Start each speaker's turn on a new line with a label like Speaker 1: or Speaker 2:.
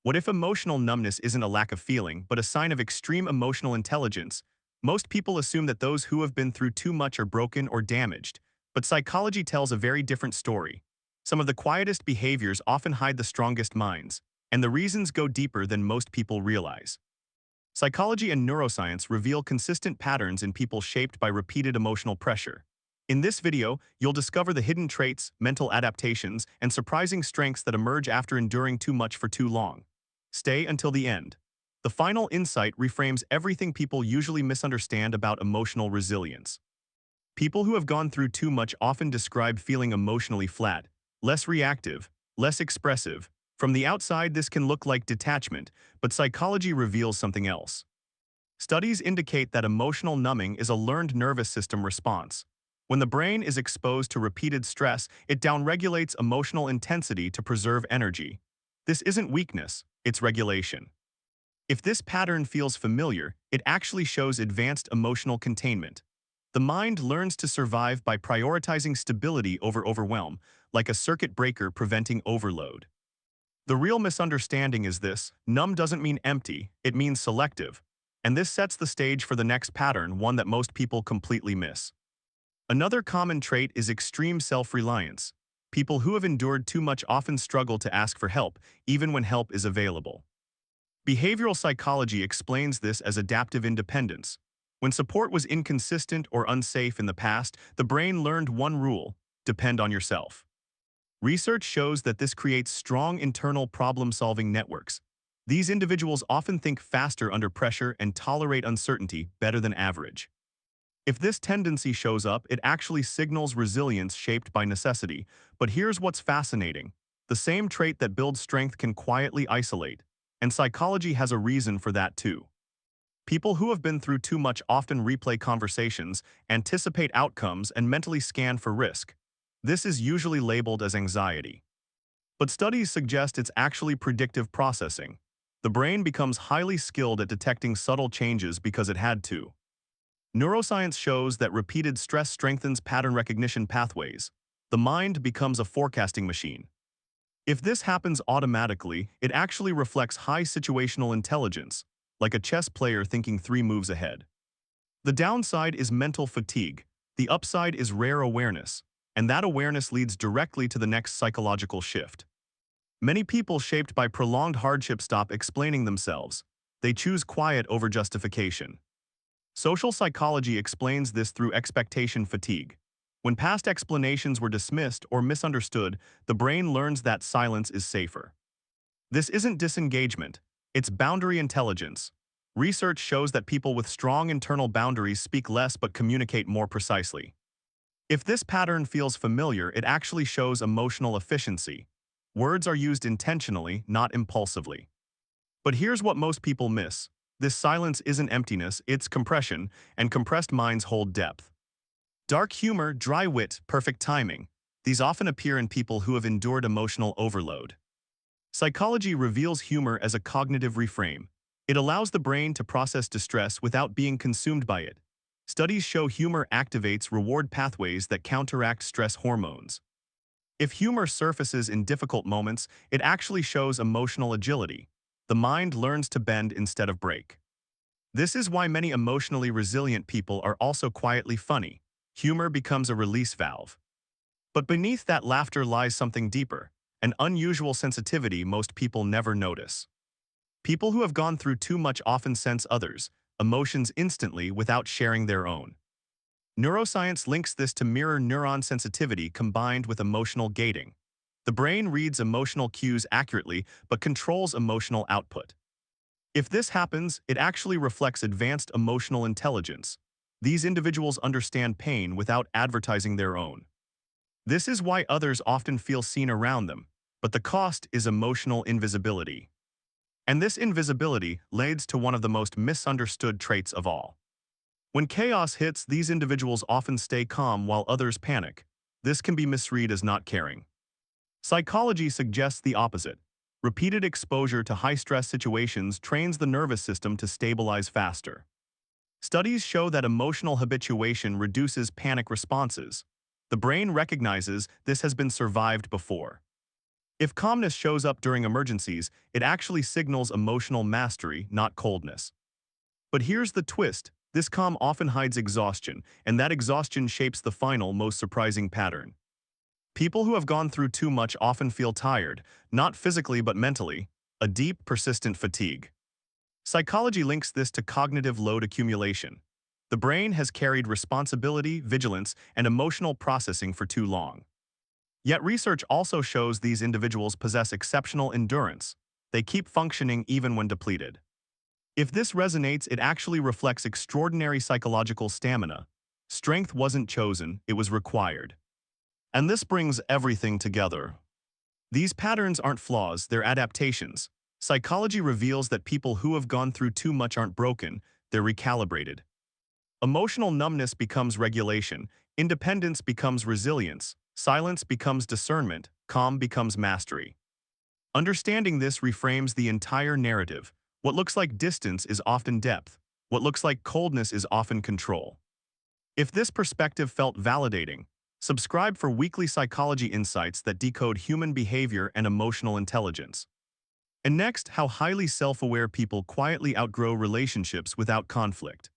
Speaker 1: What if emotional numbness isn't a lack of feeling, but a sign of extreme emotional intelligence? Most people assume that those who have been through too much are broken or damaged, but psychology tells a very different story. Some of the quietest behaviors often hide the strongest minds, and the reasons go deeper than most people realize. Psychology and neuroscience reveal consistent patterns in people shaped by repeated emotional pressure. In this video, you'll discover the hidden traits, mental adaptations, and surprising strengths that emerge after enduring too much for too long. Stay until the end. The final insight reframes everything people usually misunderstand about emotional resilience. People who have gone through too much often describe feeling emotionally flat, less reactive, less expressive. From the outside, this can look like detachment, but psychology reveals something else. Studies indicate that emotional numbing is a learned nervous system response. When the brain is exposed to repeated stress, it downregulates emotional intensity to preserve energy. This isn't weakness, it's regulation. If this pattern feels familiar, it actually shows advanced emotional containment. The mind learns to survive by prioritizing stability over overwhelm, like a circuit breaker preventing overload. The real misunderstanding is this: numb doesn't mean empty, it means selective. And this sets the stage for the next pattern, one that most people completely miss. Another common trait is extreme self-reliance. People who have endured too much often struggle to ask for help, even when help is available. Behavioral psychology explains this as adaptive independence. When support was inconsistent or unsafe in the past, the brain learned one rule: depend on yourself. Research shows that this creates strong internal problem-solving networks. These individuals often think faster under pressure and tolerate uncertainty better than average. If this tendency shows up, it actually signals resilience shaped by necessity. But here's what's fascinating: the same trait that builds strength can quietly isolate, and psychology has a reason for that too. People who have been through too much often replay conversations, anticipate outcomes, and mentally scan for risk. This is usually labeled as anxiety. But studies suggest it's actually predictive processing. The brain becomes highly skilled at detecting subtle changes because it had to. Neuroscience shows that repeated stress strengthens pattern recognition pathways. The mind becomes a forecasting machine. If this happens automatically, it actually reflects high situational intelligence, like a chess player thinking 3 moves ahead. The downside is mental fatigue. The upside is rare awareness, and that awareness leads directly to the next psychological shift. Many people shaped by prolonged hardship stop explaining themselves. They choose quiet over justification. Social psychology explains this through expectation fatigue. When past explanations were dismissed or misunderstood, the brain learns that silence is safer. This isn't disengagement, it's boundary intelligence. Research shows that people with strong internal boundaries speak less but communicate more precisely. If this pattern feels familiar, it actually shows emotional efficiency. Words are used intentionally, not impulsively. But here's what most people miss: this silence isn't emptiness, it's compression, and compressed minds hold depth. Dark humor, dry wit, perfect timing. These often appear in people who have endured emotional overload. Psychology reveals humor as a cognitive reframe. It allows the brain to process distress without being consumed by it. Studies show humor activates reward pathways that counteract stress hormones. If humor surfaces in difficult moments, it actually shows emotional agility. The mind learns to bend instead of break. This is why many emotionally resilient people are also quietly funny. Humor becomes a release valve. But beneath that laughter lies something deeper: an unusual sensitivity most people never notice. People who have gone through too much often sense others' emotions instantly without sharing their own. Neuroscience links this to mirror neuron sensitivity combined with emotional gating. The brain reads emotional cues accurately but controls emotional output. If this happens, it actually reflects advanced emotional intelligence. These individuals understand pain without advertising their own. This is why others often feel seen around them, but the cost is emotional invisibility. And this invisibility leads to one of the most misunderstood traits of all. When chaos hits, these individuals often stay calm while others panic. This can be misread as not caring. Psychology suggests the opposite. Repeated exposure to high-stress situations trains the nervous system to stabilize faster. Studies show that emotional habituation reduces panic responses. The brain recognizes this has been survived before. If calmness shows up during emergencies, it actually signals emotional mastery, not coldness. But here's the twist. This calm often hides exhaustion, and that exhaustion shapes the final, most surprising pattern. People who have gone through too much often feel tired, not physically but mentally, a deep, persistent fatigue. Psychology links this to cognitive load accumulation. The brain has carried responsibility, vigilance, and emotional processing for too long. Yet research also shows these individuals possess exceptional endurance. They keep functioning even when depleted. If this resonates, it actually reflects extraordinary psychological stamina. Strength wasn't chosen, it was required. And this brings everything together. These patterns aren't flaws, they're adaptations. Psychology reveals that people who have gone through too much aren't broken, they're recalibrated. Emotional numbness becomes regulation, independence becomes resilience, silence becomes discernment, calm becomes mastery. Understanding this reframes the entire narrative. What looks like distance is often depth. What looks like coldness is often control. If this perspective felt validating, subscribe for weekly psychology insights that decode human behavior and emotional intelligence. And next, how highly self-aware people quietly outgrow relationships without conflict.